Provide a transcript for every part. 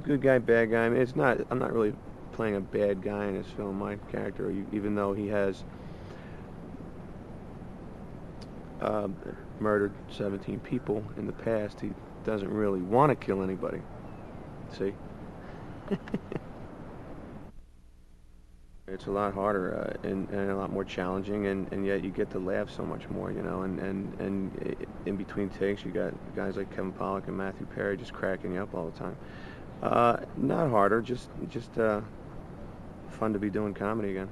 good guy, bad guy. I mean, it's not. I'm not really playing a bad guy in this film. My character, even though he has murdered 17 people in the past, he doesn't really want to kill anybody. See? It's a lot harder and a lot more challenging, and yet you get to laugh so much more, you know. And in between takes, you got guys like Kevin Pollak and Matthew Perry just cracking you up all the time. Not harder, just fun to be doing comedy again.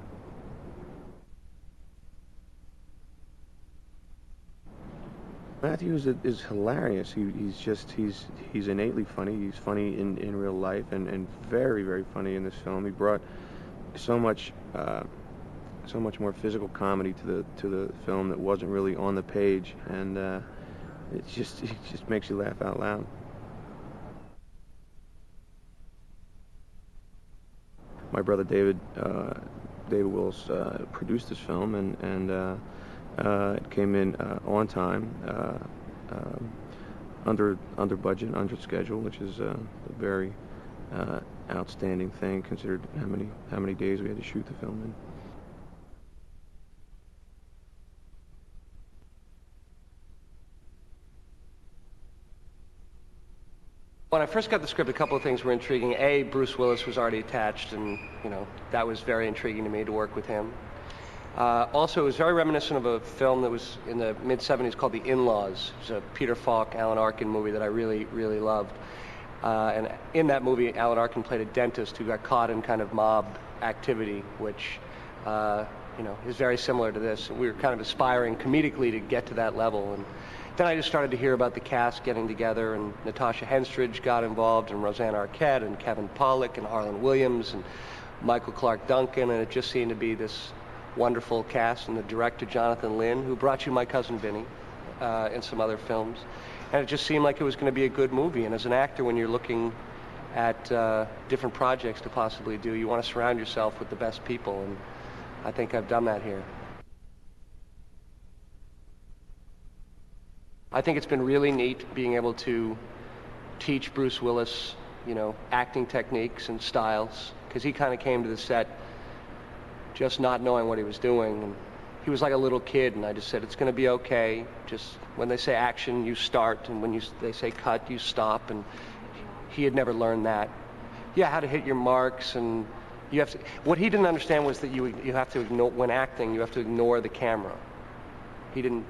Matthew is hilarious. He's innately funny. He's funny in real life and very, very funny in this film. He brought so much more physical comedy to the film that wasn't really on the page, and it just makes you laugh out loud. My brother David Willis produced this film, and it came in on time, under budget, under schedule, which is a very outstanding thing considered how many days we had to shoot the film in. When I first got the script, a couple of things were intriguing. A, Bruce Willis was already attached, and that was very intriguing to me to work with him. Also, it was very reminiscent of a film that was in the mid-'70s called The In-Laws. It was a Peter Falk, Alan Arkin movie that I really, really loved. And in that movie, Alan Arkin played a dentist who got caught in kind of mob activity, which is very similar to this. We were kind of aspiring comedically to get to that level. And then I just started to hear about the cast getting together, and Natasha Henstridge got involved, and Roseanne Arquette, and Kevin Pollak, and Harlan Williams, and Michael Clark Duncan, and it just seemed to be this wonderful cast, and the director, Jonathan Lynn, who brought you My Cousin Vinny, and some other films. And it just seemed like it was going to be a good movie. And as an actor, when you're looking at different projects to possibly do, you want to surround yourself with the best people, and I think I've done that here. I think it's been really neat being able to teach Bruce Willis, acting techniques and styles, because he kind of came to the set just not knowing what he was doing. And he was like a little kid, and I just said, it's going to be okay. Just when they say action, you start, and when they say cut, you stop. And he had never learned that. Yeah, how to hit your marks, and you have to. What he didn't understand was that you have to ignore, when acting, you have to ignore the camera. He didn't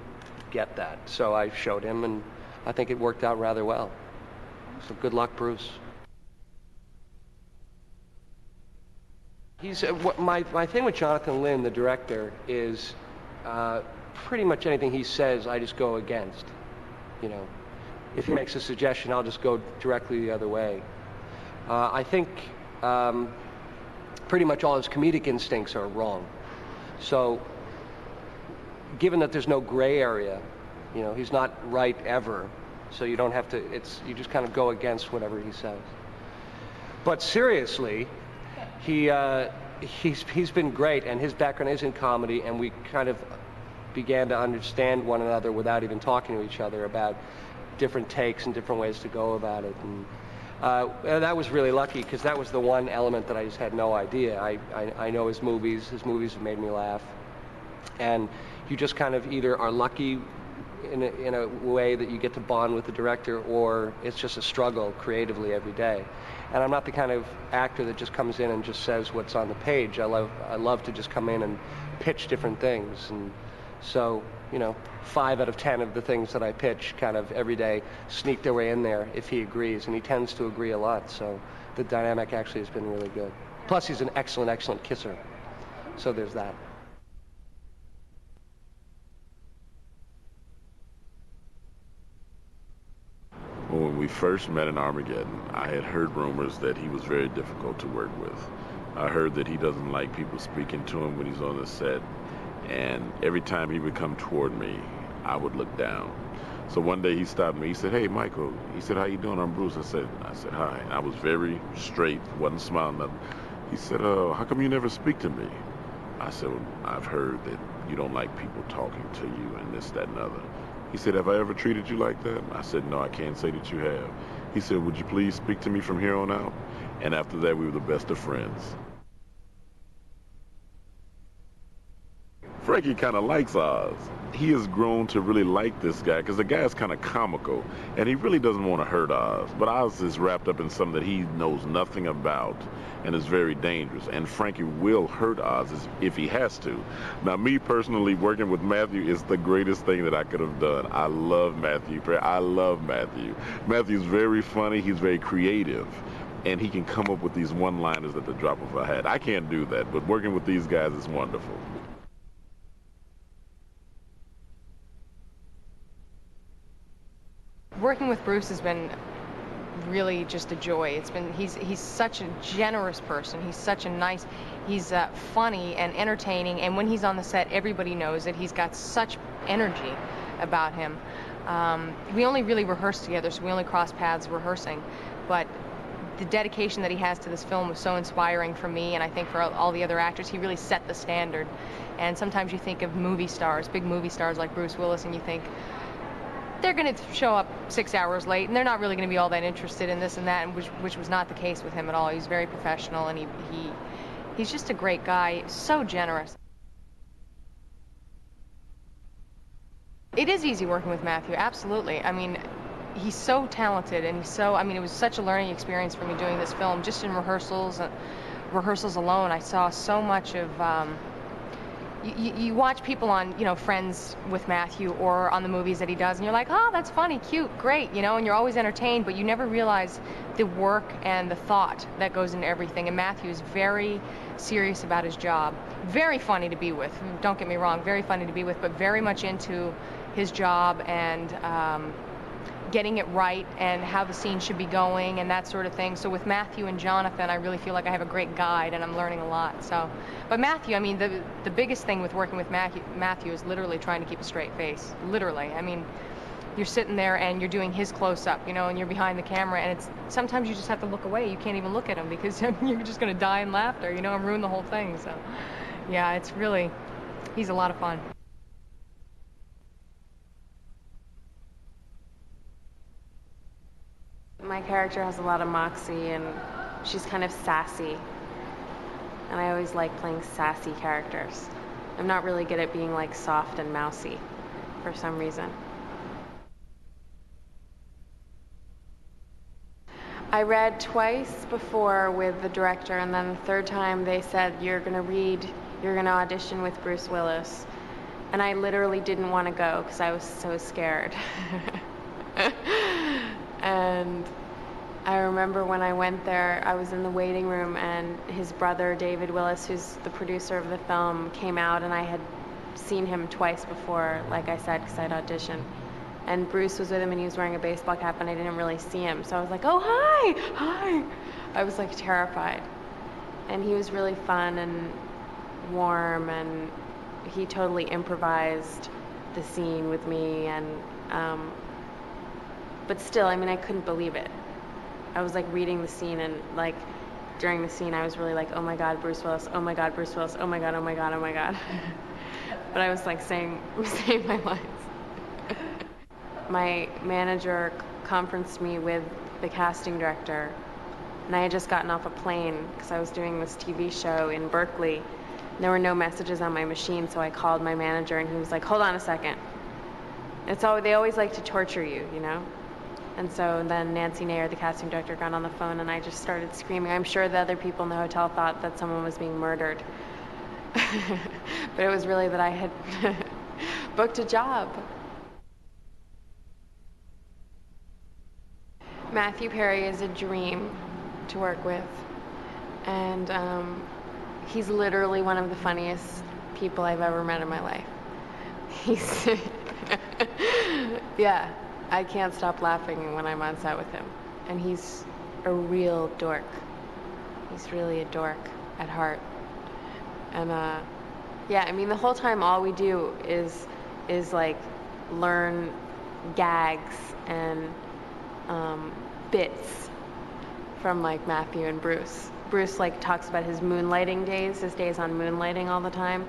get that, so I showed him, and I think it worked out rather well. So good luck, Bruce. My thing with Jonathan Lynn, the director, is pretty much anything he says, I just go against. If he makes a suggestion, I'll just go directly the other way. I think pretty much all his comedic instincts are wrong. So, given that there's no gray area, he's not right ever, so you don't have to. You just kind of go against whatever he says. But seriously, he's been great, and his background is in comedy, and we kind of began to understand one another without even talking to each other about different takes and different ways to go about it. And that was really lucky, because that was the one element that I just had no idea. I know his movies. His movies have made me laugh, and you just kind of either are lucky in a way that you get to bond with the director, or it's just a struggle creatively every day. And I'm not the kind of actor that just comes in and just says what's on the page. I love to just come in and pitch different things. And so, 5 out of 10 of the things that I pitch kind of every day sneak their way in there if he agrees, and he tends to agree a lot. So the dynamic actually has been really good. Plus, he's an excellent, excellent kisser. So there's that. When we first met in Armageddon, I had heard rumors that he was very difficult to work with. I heard that he doesn't like people speaking to him when he's on the set, and every time he would come toward me, I would look down. So one day he stopped me. He said, "Hey, Michael," he said, "how you doing? I'm Bruce." I said, "Hi." And I was very straight, wasn't smiling nothing. He said, "How come you never speak to me?" I said, "Well, I've heard that you don't like people talking to you and this, that, and other." He said, "Have I ever treated you like that?" I said, "No, I can't say that you have." He said, "Would you please speak to me from here on out?" And after that, we were the best of friends. Frankie kind of likes Oz. He has grown to really like this guy because the guy is kind of comical, and he really doesn't want to hurt Oz. But Oz is wrapped up in something that he knows nothing about and is very dangerous. And Frankie will hurt Oz if he has to. Now, me personally, working with Matthew is the greatest thing that I could have done. I love Matthew. I love Matthew. Matthew's very funny. He's very creative. And he can come up with these one-liners at the drop of a hat. I can't do that, but working with these guys is wonderful. Working with Bruce has been really just a joy. He's such a generous person. He's such a nice, he's funny and entertaining, and when he's on the set, everybody knows it. He's got such energy about him. We only really rehearsed together, so we only crossed paths rehearsing, but the dedication that he has to this film was so inspiring for me, and I think for all the other actors. He really set the standard. And sometimes you think of movie stars, big movie stars like Bruce Willis, and you think, they're going to show up 6 hours late, and they're not really going to be all that interested in this and that, and which was not the case with him at all. He was very professional, and he's just a great guy, so generous. It is easy working with Matthew, absolutely. I mean, he's so talented, and it was such a learning experience for me doing this film. Just in rehearsals alone, I saw so much of, you watch people on, Friends with Matthew or on the movies that he does, and you're like, oh, that's funny, cute, great, and you're always entertained, but you never realize the work and the thought that goes into everything. And Matthew is very serious about his job. Very funny to be with, don't get me wrong, very funny to be with, but very much into his job and getting it right and how the scene should be going and that sort of thing. So with Matthew and Jonathan, I really feel like I have a great guide, and I'm learning a lot. But Matthew, I mean, the biggest thing with working with Matthew is literally trying to keep a straight face. Literally. I mean, you're sitting there and you're doing his close-up, and you're behind the camera, and sometimes you just have to look away. You can't even look at him because you're just going to die in laughter, and ruin the whole thing. So, yeah, he's a lot of fun. My character has a lot of moxie, and she's kind of sassy. And I always like playing sassy characters. I'm not really good at being like soft and mousy for some reason. I read twice before with the director, and then the third time they said, you're gonna audition with Bruce Willis. And I literally didn't want to go because I was so scared. And I remember when I went there, I was in the waiting room, and his brother, David Willis, who's the producer of the film, came out, and I had seen him twice before, like I said, because I'd auditioned. And Bruce was with him, and he was wearing a baseball cap, and I didn't really see him. So I was like, oh, hi. I was like terrified. And he was really fun and warm, and he totally improvised the scene with me, and but still, I mean, I couldn't believe it. I was like reading the scene, and like during the scene I was really like, oh my God, Bruce Willis, oh my God, Bruce Willis, oh my God, oh my God, oh my God. But I was like saying my lines. My manager conferenced me with the casting director, and I had just gotten off a plane because I was doing this TV show in Berkeley. There were no messages on my machine, so I called my manager, and he was like, hold on a second. They always like to torture you, And so then Nancy Nayer, the casting director, got on the phone, and I just started screaming. I'm sure the other people in the hotel thought that someone was being murdered. But it was really that I had booked a job. Matthew Perry is a dream to work with. And he's literally one of the funniest people I've ever met in my life. He's... Yeah. I can't stop laughing when I'm on set with him. And he's a real dork. He's really a dork at heart. And yeah, I mean, the whole time all we do is like learn gags and bits from like Matthew and Bruce. Bruce like talks about his moonlighting days, his days on moonlighting all the time,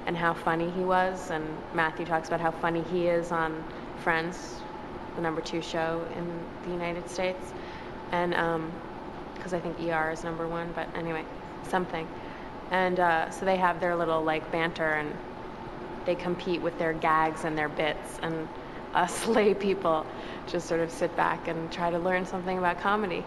and how funny he was. And Matthew talks about how funny he is on Friends, the #2 show in the United States. And because I think ER is number one, but anyway, something. And so they have their little like banter, and they compete with their gags and their bits, and us lay people just sort of sit back and try to learn something about comedy.